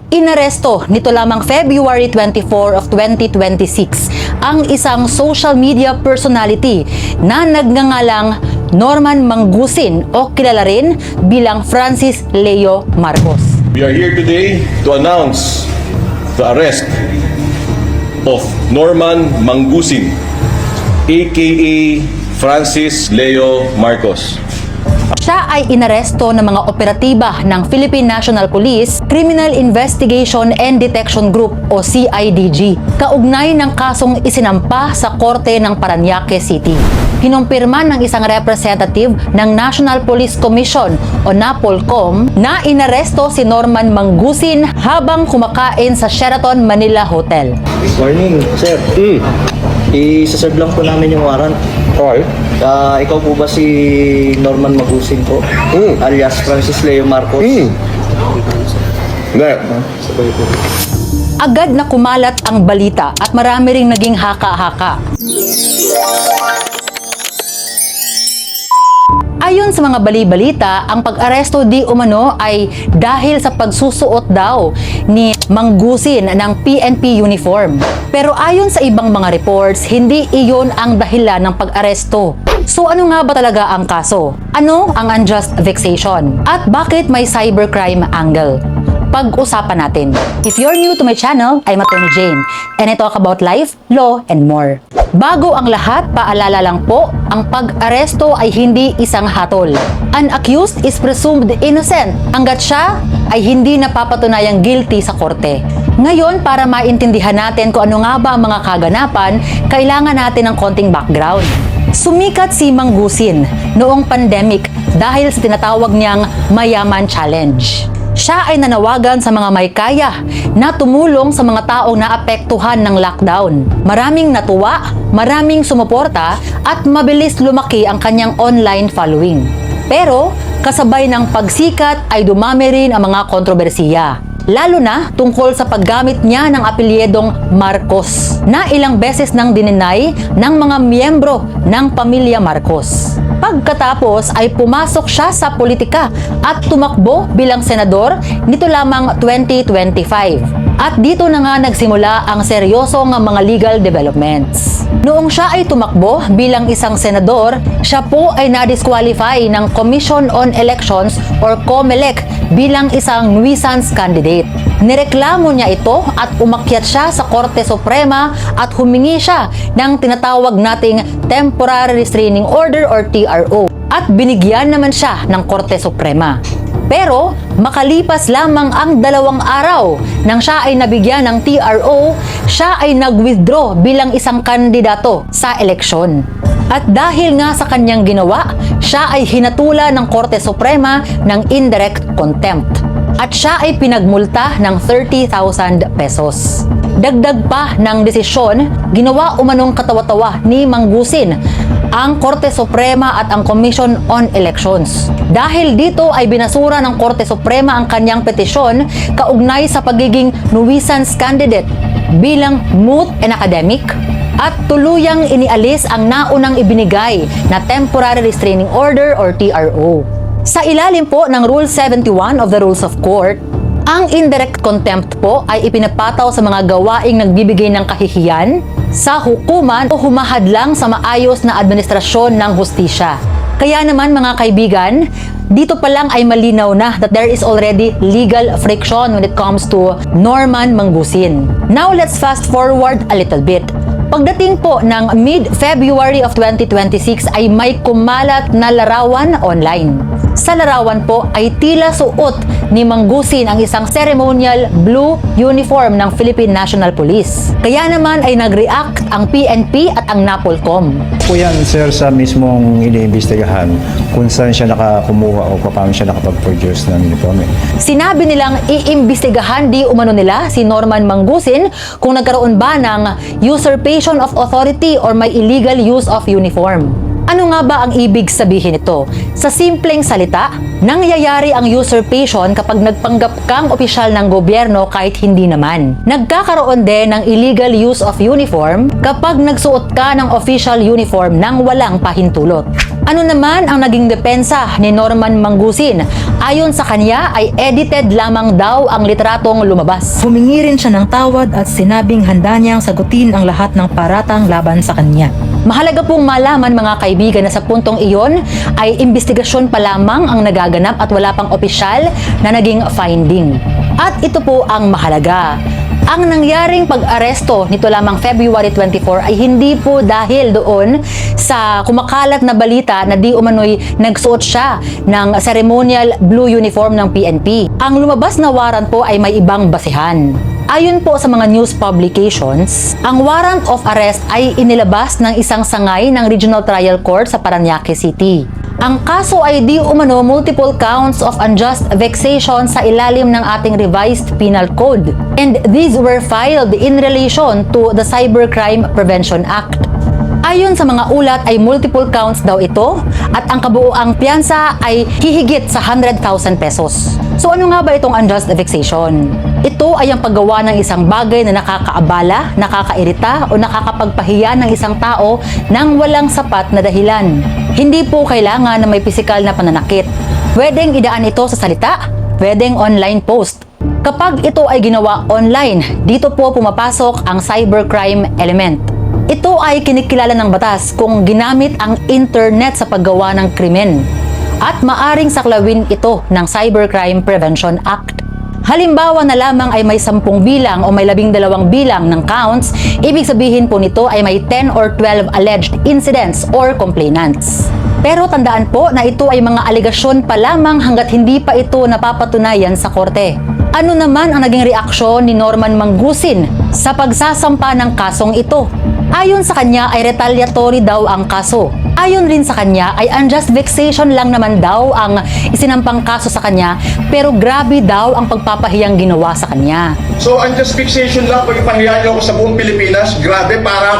Inaresto nito lamang February 24 of 2026 ang isang social media personality na nagngangalang Norman Mangusin o kilala rin bilang Francis Leo Marcos. We are here today to announce the arrest of Norman Mangusin, aka Francis Leo Marcos. Siya ay inaresto ng mga operatiba ng Philippine National Police Criminal Investigation and Detection Group o CIDG, kaugnay ng kasong isinampa sa Korte ng Parañaque City. Kinumpirma ng isang representative ng National Police Commission o NAPOLCOM na inaresto si Norman Mangusin habang kumakain sa Sheraton Manila Hotel. Morning, sir. I-serve lang po namin yung warrant. Okay. Ikaw po ba si Norman Mangusin po? Alias Francis Leo Marcos? Hindi. Agad na kumalat ang balita at marami ring naging haka-haka. Ayon sa mga bali-balita, ang pag-aresto di umano ay dahil sa pagsusuot daw ni Mangusin ng PNP uniform. Pero ayon sa ibang mga reports, hindi iyon ang dahilan ng pag-aresto. So ano nga ba talaga ang kaso? Ano ang unjust vexation? At bakit may cybercrime angle? Pag-usapan natin. If you're new to my channel, I'm Attorney Jane, and I talk about life, law, and more. Bago ang lahat, paalala lang po, ang pag-aresto ay hindi isang hatol. An accused is presumed innocent hanggat siya ay hindi napapatunayang guilty sa korte. Ngayon, para maintindihan natin kung ano nga ba ang mga kaganapan, kailangan natin ng konting background. Sumikat si Mangusin noong pandemic dahil sa tinatawag niyang Mayaman Challenge. Siya ay nanawagan sa mga may kaya na tumulong sa mga taong naapektuhan ng lockdown. Maraming natuwa, maraming sumuporta at mabilis lumaki ang kanyang online following. Pero kasabay ng pagsikat ay dumami rin ang mga kontrobersiya. Lalo na tungkol sa paggamit niya ng apelyedong Marcos na ilang beses nang dininay ng mga miyembro ng pamilya Marcos. Pagkatapos ay pumasok siya sa politika at tumakbo bilang senador nito lamang 2025. At dito na nga nagsimula ang seryosong mga legal developments. Noong siya ay tumakbo bilang isang senador, siya po ay na-disqualify ng Commission on Elections or COMELEC bilang isang nuisance candidate. Nireklamo niya ito at umakyat siya sa Korte Suprema at humingi siya ng tinatawag nating Temporary Restraining Order or TRO. At binigyan naman siya ng Korte Suprema. Pero makalipas lamang ang 2 araw nang siya ay nabigyan ng TRO, siya ay nag-withdraw bilang isang kandidato sa eleksyon. At dahil nga sa kanyang ginawa, siya ay hinatula ng Korte Suprema ng indirect contempt. At siya ay pinagmulta ng 30,000 pesos. Dagdag pa ng desisyon, ginawa umanong katawa-tawa ni Mangusin ang Korte Suprema at ang Commission on Elections. Dahil dito ay binasura ng Korte Suprema ang kanyang petisyon kaugnay sa pagiging nuisance candidate bilang moot and academic at tuluyang inialis ang naunang ibinigay na Temporary Restraining Order or TRO. Sa ilalim po ng Rule 71 of the Rules of Court, ang indirect contempt po ay ipinapataw sa mga gawaing nagbibigay ng kahihiyan, sa hukuman o humahadlang sa maayos na administrasyon ng hustisya. Kaya naman mga kaibigan, dito pa lang ay malinaw na that there is already legal friction when it comes to Norman Mangusin. Now let's fast forward a little bit. Pagdating po ng mid-February of 2026 ay may kumalat na larawan online. Sa larawan po ay tila suot ni Mangusin ang isang ceremonial blue uniform ng Philippine National Police. Kaya naman ay nag-react ang PNP at ang NAPOLCOM. Po yan, sir, sa mismong iniimbestigahan kung saan siya nakakumuha o paano siya nakapag-produce ng uniforme. Sinabi nilang iimbestigahan di umano nila si Norman Mangusin kung nagkaroon ba ng usurpation of authority or may illegal use of uniform. Ano nga ba ang ibig sabihin nito? Sa simpleng salita, nangyayari ang usurpation kapag nagpanggap kang opisyal ng gobyerno kahit hindi naman. Nagkakaroon din ng illegal use of uniform kapag nagsuot ka ng official uniform nang walang pahintulot. Ano naman ang naging depensa ni Norman Mangusin? Ayon sa kanya ay edited lamang daw ang litratong lumabas. Humingi rin siya ng tawad at sinabing handa niyang sagutin ang lahat ng paratang laban sa kanya. Mahalaga pong malaman mga kaibigan na sa puntong iyon ay investigasyon pa lamang ang nagaganap at wala pang opisyal na naging finding. At ito po ang mahalaga. Ang nangyaring pag-aresto nito lamang February 24 ay hindi po dahil doon sa kumakalat na balita na di umano'y nagsuot siya ng ceremonial blue uniform ng PNP. Ang lumabas na warrant po ay may ibang basehan. Ayon po sa mga news publications, ang warrant of arrest ay inilabas ng isang sangay ng Regional Trial Court sa Parañaque City. Ang kaso ay di umano multiple counts of unjust vexation sa ilalim ng ating revised penal code. And these were filed in relation to the Cybercrime Prevention Act. Ayon sa mga ulat ay multiple counts daw ito at ang kabuuang piyansa ay hihigit sa 100,000 pesos. So ano nga ba itong unjust vexation? Ito ay ang paggawa ng isang bagay na nakakaabala, nakakairita o nakakapagpahiya ng isang tao nang walang sapat na dahilan. Hindi po kailangan na may pisikal na pananakit. Pwedeng idaan ito sa salita, pwedeng online post. Kapag ito ay ginawa online, dito po pumapasok ang cybercrime element. Ito ay kinikilala ng batas kung ginamit ang internet sa paggawa ng krimen at maaring saklawin ito ng Cybercrime Prevention Act. Halimbawa na lamang ay may 10 bilang o may 12 bilang ng counts, ibig sabihin po nito ay may 10 or 12 alleged incidents or complainants. Pero tandaan po na ito ay mga alegasyon pa lamang hanggat hindi pa ito napapatunayan sa korte. Ano naman ang naging reaksyon ni Norman Mangusin sa pagsasampa ng kasong ito? Ayon sa kanya ay retaliatory daw ang kaso. Ayon rin sa kanya ay unjust vexation lang naman daw ang isinampang kaso sa kanya, pero grabe daw ang pagpapahiyang ginawa sa kanya. So, unjust fixation lang, pagpapahiyain niyo ako sa buong Pilipinas, grabe, para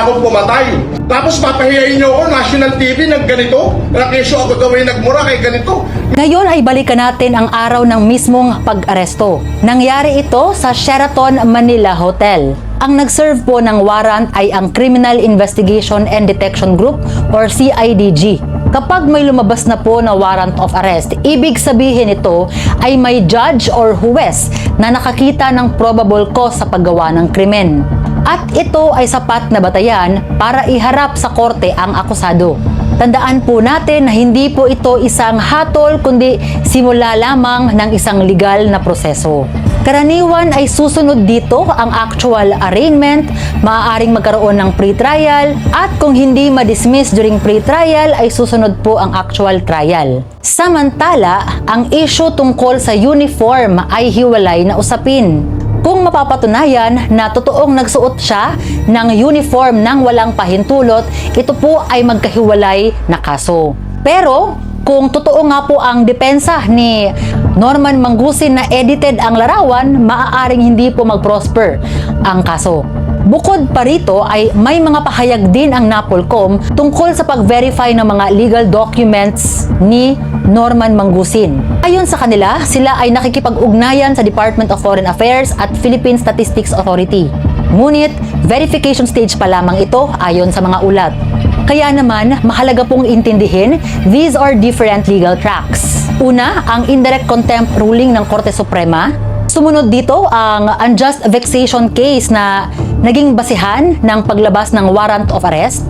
akong pumatay. Tapos papahiyain niyo ako, national TV, ng ganito, na kesyo ako daw ay nagmura kay ganito. Ngayon ay balikan natin ang araw ng mismong pag-aresto. Nangyari ito sa Sheraton Manila Hotel. Ang nag-serve po ng warrant ay ang Criminal Investigation and Detection Group or CIDG. Kapag may lumabas na po na warrant of arrest, ibig sabihin ito ay may judge or huwes na nakakita ng probable cause sa paggawa ng krimen. At ito ay sapat na batayan para iharap sa korte ang akusado. Tandaan po natin na hindi po ito isang hatol kundi simula lamang ng isang legal na proseso. Karaniwan ay susunod dito ang actual arraignment, maaaring magkaroon ng pre-trial, at kung hindi ma-dismiss during pre-trial ay susunod po ang actual trial. Samantala, ang issue tungkol sa uniform ay hiwalay na usapin. Kung mapapatunayan na totoong nagsuot siya ng uniform nang walang pahintulot, ito po ay magkahiwalay na kaso. Pero kung totoo nga po ang depensa ni Norman Mangusin na edited ang larawan, maaaring hindi po mag-prosper ang kaso. Bukod pa rito ay may mga pahayag din ang NAPOLCOM tungkol sa pag-verify ng mga legal documents ni Norman Mangusin. Ayon sa kanila, sila ay nakikipag-ugnayan sa Department of Foreign Affairs at Philippine Statistics Authority. Ngunit, verification stage pa lamang ito ayon sa mga ulat. Kaya naman, mahalaga pong intindihin, these are different legal tracks. Una, ang indirect contempt ruling ng Korte Suprema. Sumunod dito ang unjust vexation case na naging basihan ng paglabas ng warrant of arrest.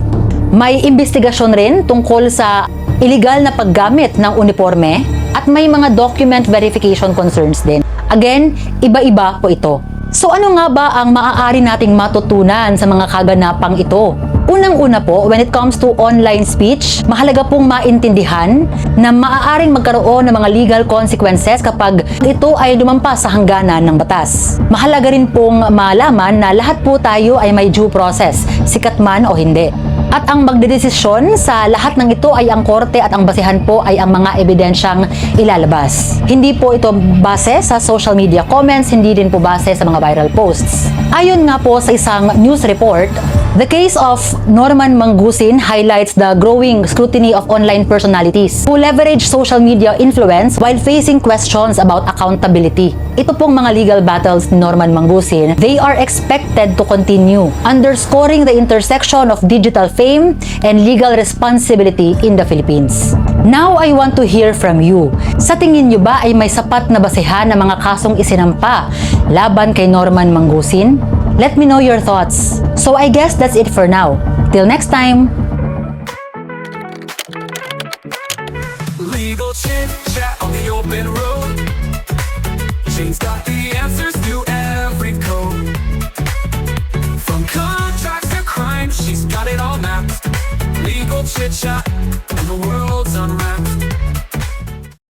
May investigasyon rin tungkol sa illegal na paggamit ng uniforme at may mga document verification concerns din. Again, iba-iba po ito. So ano nga ba ang maaari nating matutunan sa mga kaganapang ito? Unang-una po, when it comes to online speech, mahalaga pong maintindihan na maaaring magkaroon ng mga legal consequences kapag ito ay lumampas sa hangganan ng batas. Mahalaga rin pong malaman na lahat po tayo ay may due process, sikat man o hindi. At ang magdedesisyon sa lahat ng ito ay ang korte at ang basihan po ay ang mga ebidensyang ilalabas. Hindi po ito base sa social media comments, hindi din po base sa mga viral posts. Ayon nga po sa isang news report, The case of Norman Mangusin highlights the growing scrutiny of online personalities who leverage social media influence while facing questions about accountability. Ito pong mga legal battles ni Norman Mangusin, they are expected to continue, underscoring the intersection of digital fame and legal responsibility in the Philippines. Now, I want to hear from you. Sa tingin nyo ba ay may sapat na basehan na mga kasong isinampa laban kay Norman Mangusin? Let me know your thoughts. So I guess that's it for now. Till next time! Legal chit chat on the open road. Shane's got the answers to every code. From contracts to crime, she's got it all mapped. Legal chit chat, and the world